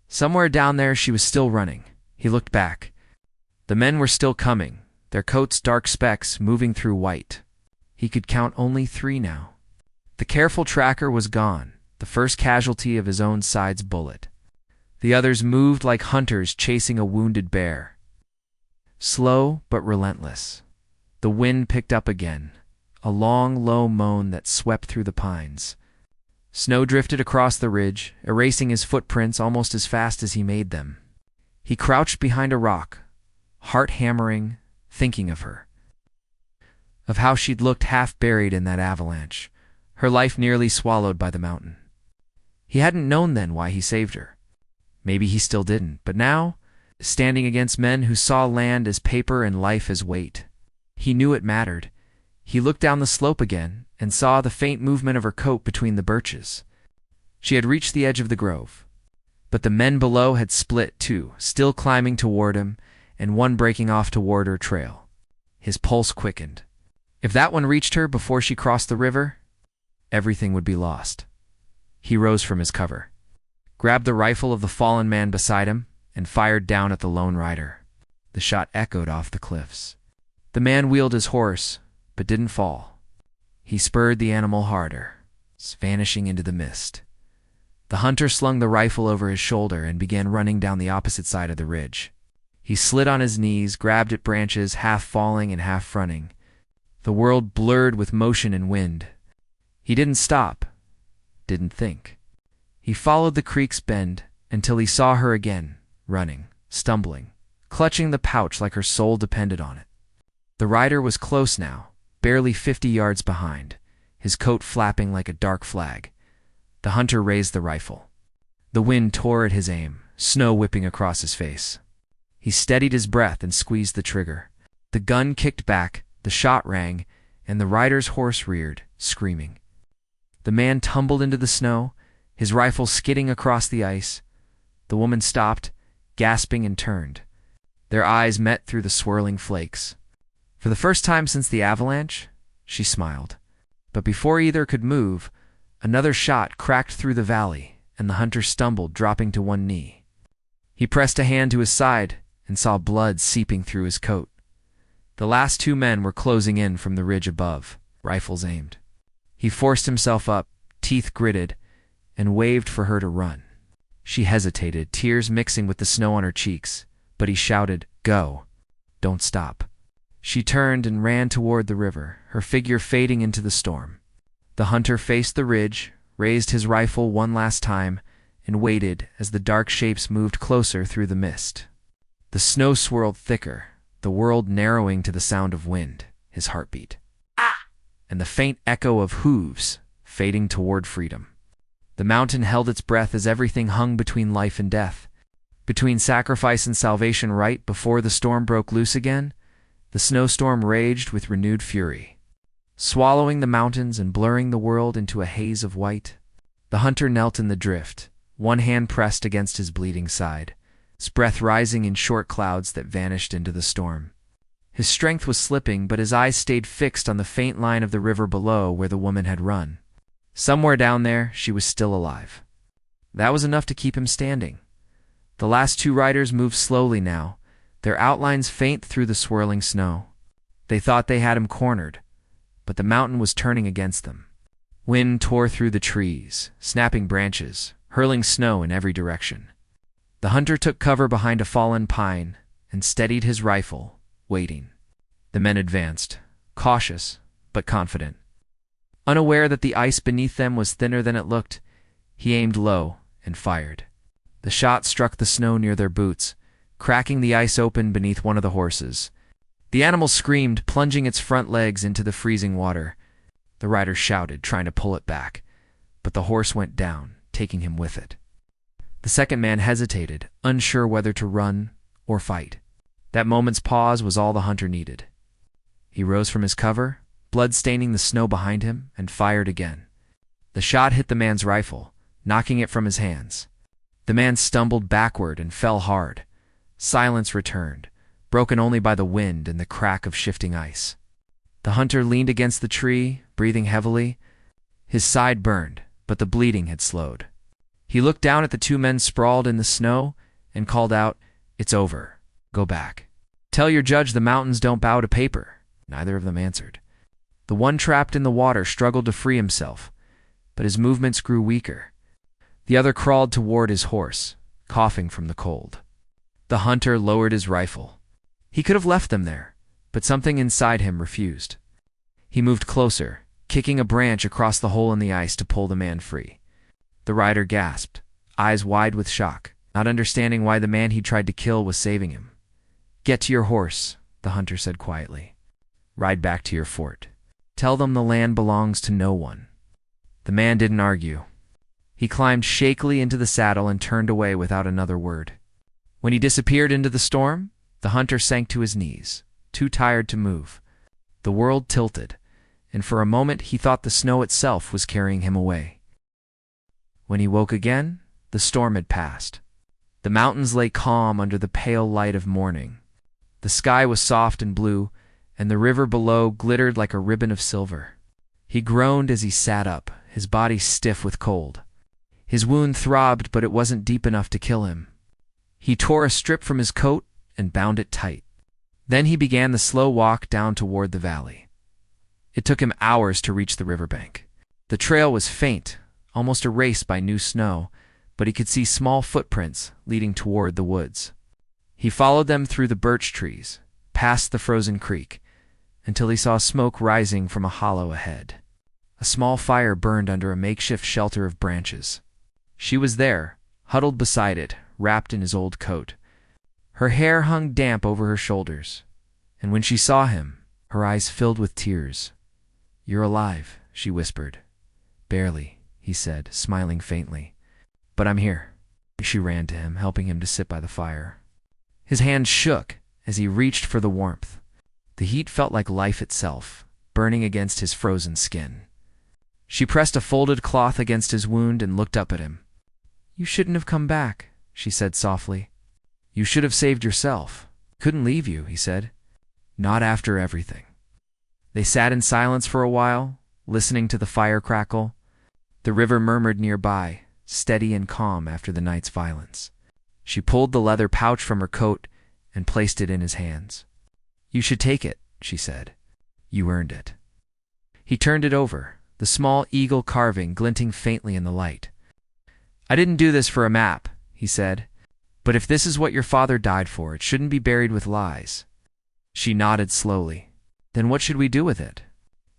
Speaker 1: Somewhere down there she was still running. He looked back. The men were still coming, their coats dark specks moving through white. He could count only 3 now. The careful tracker was gone, the first casualty of his own side's bullet. The others moved like hunters chasing a wounded bear. Slow but relentless. The wind picked up again, a long, low moan that swept through the pines. Snow drifted across the ridge, erasing his footprints almost as fast as he made them. He crouched behind a rock, heart hammering, thinking of her. Of how she'd looked half buried in that avalanche, her life nearly swallowed by the mountain. He hadn't known then why he saved her. Maybe he still didn't, but now, standing against men who saw land as paper and life as weight, he knew it mattered. He looked down the slope again and saw the faint movement of her coat between the birches. She had reached the edge of the grove, but the men below had split too, still climbing toward him, and one breaking off toward her trail. His pulse quickened. If that one reached her before she crossed the river, everything would be lost. He rose from his cover, grabbed the rifle of the fallen man beside him, and fired down at the lone rider. The shot echoed off the cliffs. The man wheeled his horse, but didn't fall. He spurred the animal harder, vanishing into the mist. The hunter slung the rifle over his shoulder and began running down the opposite side of the ridge. He slid on his knees, grabbed at branches, half falling and half running. The world blurred with motion and wind. He didn't stop, didn't think. He followed the creek's bend until he saw her again, running, stumbling, clutching the pouch like her soul depended on it. The rider was close now, barely 50 yards behind, his coat flapping like a dark flag. The hunter raised the rifle. The wind tore at his aim, snow whipping across his face. He steadied his breath and squeezed the trigger. The gun kicked back, the shot rang, and the rider's horse reared, screaming. The man tumbled into the snow, his rifle skidding across the ice. The woman stopped, gasping, and turned. Their eyes met through the swirling flakes. For the first time since the avalanche, she smiled. But before either could move, another shot cracked through the valley, and the hunter stumbled, dropping to one knee. He pressed a hand to his side and saw blood seeping through his coat. The last two men were closing in from the ridge above, rifles aimed. He forced himself up, teeth gritted, and waved for her to run. She hesitated, tears mixing with the snow on her cheeks, but he shouted, "Go! Don't stop." She turned and ran toward the river, her figure fading into the storm. The hunter faced the ridge, raised his rifle one last time, and waited as the dark shapes moved closer through the mist. The snow swirled thicker, the world narrowing to the sound of wind, his heartbeat. Ah! And the faint echo of hooves, fading toward freedom. The mountain held its breath as everything hung between life and death. Between sacrifice and salvation right before the storm broke loose again, the snowstorm raged with renewed fury, swallowing the mountains and blurring the world into a haze of white. The hunter knelt in the drift, one hand pressed against his bleeding side, his breath rising in short clouds that vanished into the storm. His strength was slipping, but his eyes stayed fixed on the faint line of the river below where the woman had run. Somewhere down there, she was still alive. That was enough to keep him standing. The last two riders moved slowly now, their outlines faint through the swirling snow. They thought they had him cornered, but the mountain was turning against them. Wind tore through the trees, snapping branches, hurling snow in every direction. The hunter took cover behind a fallen pine and steadied his rifle, waiting. The men advanced, cautious but confident. Unaware that the ice beneath them was thinner than it looked, he aimed low and fired. The shot struck the snow near their boots, cracking the ice open beneath one of the horses. The animal screamed, plunging its front legs into the freezing water. The rider shouted, trying to pull it back, but the horse went down, taking him with it. The second man hesitated, unsure whether to run or fight. That moment's pause was all the hunter needed. He rose from his cover, blood staining the snow behind him, and fired again. The shot hit the man's rifle, knocking it from his hands. The man stumbled backward and fell hard. Silence returned, broken only by the wind and the crack of shifting ice. The hunter leaned against the tree, breathing heavily. His side burned, but the bleeding had slowed. He looked down at the two men sprawled in the snow and called out, "It's over. Go back. Tell your judge the mountains don't bow to paper." Neither of them answered. The one trapped in the water struggled to free himself, but his movements grew weaker. The other crawled toward his horse, coughing from the cold. The hunter lowered his rifle. He could have left them there, but something inside him refused. He moved closer, kicking a branch across the hole in the ice to pull the man free. The rider gasped, eyes wide with shock, not understanding why the man he tried to kill was saving him. "Get to your horse," the hunter said quietly. "Ride back to your fort. Tell them the land belongs to no one." The man didn't argue. He climbed shakily into the saddle and turned away without another word. When he disappeared into the storm, the hunter sank to his knees, too tired to move. The world tilted, and for a moment he thought the snow itself was carrying him away. When he woke again, the storm had passed. The mountains lay calm under the pale light of morning. The sky was soft and blue, and the river below glittered like a ribbon of silver. He groaned as he sat up, his body stiff with cold. His wound throbbed, but it wasn't deep enough to kill him. He tore a strip from his coat and bound it tight. Then he began the slow walk down toward the valley. It took him hours to reach the riverbank. The trail was faint, almost erased by new snow, but he could see small footprints leading toward the woods. He followed them through the birch trees, past the frozen creek, until he saw smoke rising from a hollow ahead. A small fire burned under a makeshift shelter of branches. She was there, huddled beside it, wrapped in his old coat. Her hair hung damp over her shoulders, and when she saw him, her eyes filled with tears. "You're alive," she whispered. "Barely," he he said, smiling faintly. "But I'm here." She ran to him, helping him to sit by the fire. His hand shook as he reached for the warmth. The heat felt like life itself, burning against his frozen skin. She pressed a folded cloth against his wound and looked up at him. "You shouldn't have come back," she said softly. "You should have saved yourself." "Couldn't leave you," he said. "Not after everything." They sat in silence for a while, listening to the fire crackle. The river murmured nearby, steady and calm after the night's violence. She pulled the leather pouch from her coat and placed it in his hands. "You should take it," she said. "You earned it." He turned it over, the small eagle carving glinting faintly in the light. "I didn't do this for a map," he said. "But if this is what your father died for, it shouldn't be buried with lies." She nodded slowly. "Then what should we do with it?"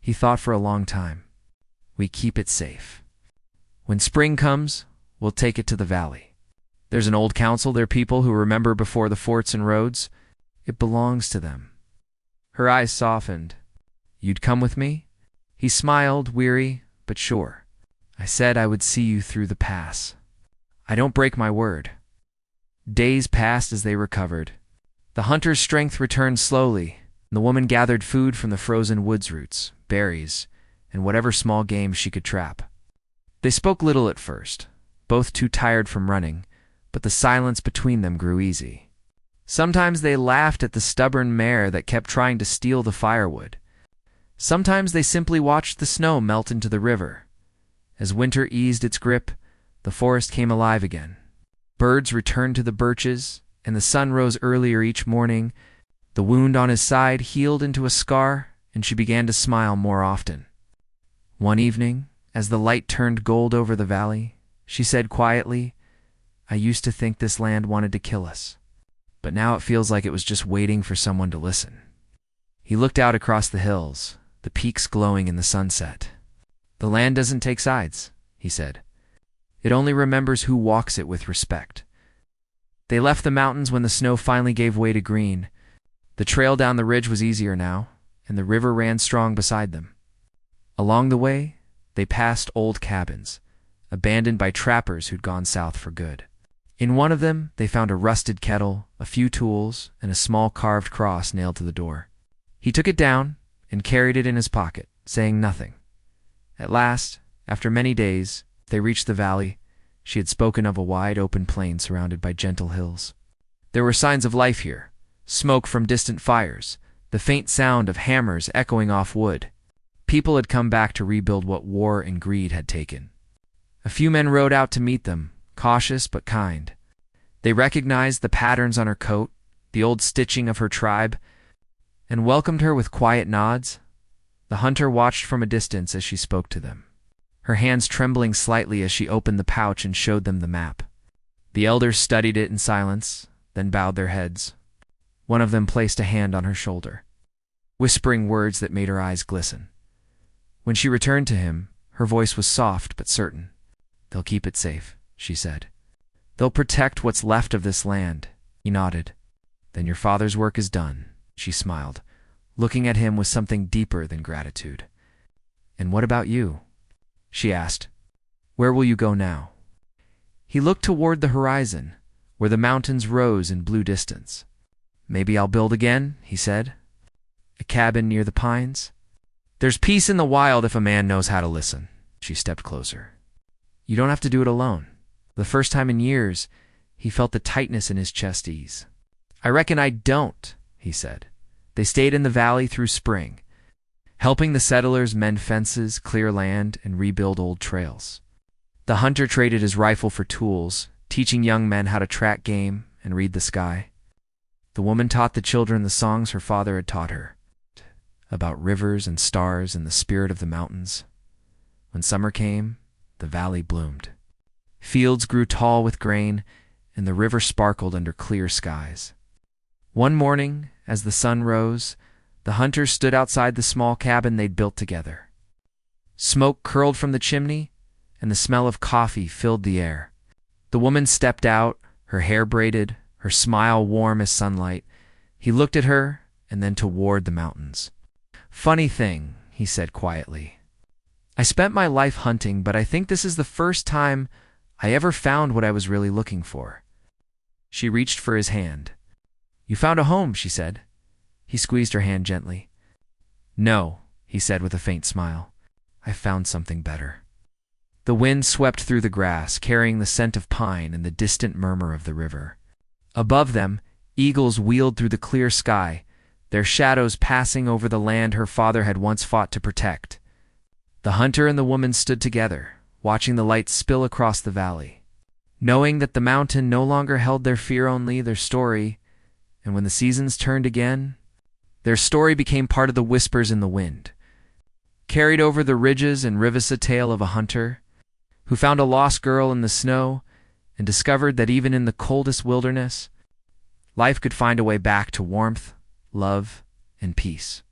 Speaker 1: He thought for a long time. "We keep it safe. When spring comes, we'll take it to the valley. There's an old council there, people who remember before the forts and roads. It belongs to them." Her eyes softened. "You'd come with me?" He smiled, weary but sure. "I said I would see you through the pass. I don't break my word." Days passed as they recovered. The hunter's strength returned slowly, and the woman gathered food from the frozen woods roots, berries, and whatever small game she could trap. They spoke little at first, both too tired from running, but the silence between them grew easy. Sometimes they laughed at the stubborn mare that kept trying to steal the firewood. Sometimes they simply watched the snow melt into the river. As winter eased its grip, the forest came alive again. Birds returned to the birches, and the sun rose earlier each morning. The wound on his side healed into a scar, and she began to smile more often. One evening, as the light turned gold over the valley, she said quietly, "I used to think this land wanted to kill us, but now it feels like it was just waiting for someone to listen." He looked out across the hills, the peaks glowing in the sunset. "The land doesn't take sides," he said. "It only remembers who walks it with respect." They left the mountains when the snow finally gave way to green. The trail down the ridge was easier now, and the river ran strong beside them. Along the way, they passed old cabins, abandoned by trappers who'd gone south for good. In one of them, they found a rusted kettle, a few tools, and a small carved cross nailed to the door. He took it down and carried it in his pocket, saying nothing. At last, after many days, they reached the valley. She had spoken of a wide open plain surrounded by gentle hills. There were signs of life here, smoke from distant fires, the faint sound of hammers echoing off wood. People had come back to rebuild what war and greed had taken. A few men rode out to meet them, cautious but kind. They recognized the patterns on her coat, the old stitching of her tribe, and welcomed her with quiet nods. The hunter watched from a distance as she spoke to them, her hands trembling slightly as she opened the pouch and showed them the map. The elders studied it in silence, then bowed their heads. One of them placed a hand on her shoulder, whispering words that made her eyes glisten. When she returned to him, her voice was soft but certain. "They'll keep it safe," she said. "They'll protect what's left of this land." He nodded. "Then your father's work is done," she smiled, looking at him with something deeper than gratitude. "And what about you?" she asked. "Where will you go now?" He looked toward the horizon, where the mountains rose in blue distance. "Maybe I'll build again," he said. "A cabin near the pines." "There's peace in the wild if a man knows how to listen." She stepped closer. "You don't have to do it alone." For the first time in years, he felt the tightness in his chest ease. "I reckon I don't," he said. They stayed in the valley through spring, helping the settlers mend fences, clear land, and rebuild old trails. The hunter traded his rifle for tools, teaching young men how to track game and read the sky. The woman taught the children the songs her father had taught her, about rivers and stars and the spirit of the mountains. When summer came, the valley bloomed. Fields grew tall with grain, and the river sparkled under clear skies. One morning, as the sun rose, the hunters stood outside the small cabin they'd built together. Smoke curled from the chimney, and the smell of coffee filled the air. The woman stepped out, her hair braided, her smile warm as sunlight. He looked at her, and then toward the mountains. "Funny thing," he said quietly. I spent my life hunting, but I think this is the first time I ever found what I was really looking for." She reached for his hand. "You found a home," she said. He squeezed her hand gently. "No," he said with a faint smile. "I found something better." The wind swept through the grass, carrying the scent of pine and the distant murmur of the river. Above them, eagles wheeled through the clear sky, their shadows passing over the land her father had once fought to protect. The hunter and the woman stood together, watching the light spill across the valley, knowing that the mountain no longer held their fear, only their story, and when the seasons turned again, their story became part of the whispers in the wind, carried over the ridges and rivers, a tale of a hunter who found a lost girl in the snow and discovered that even in the coldest wilderness, life could find a way back to warmth, love, and peace.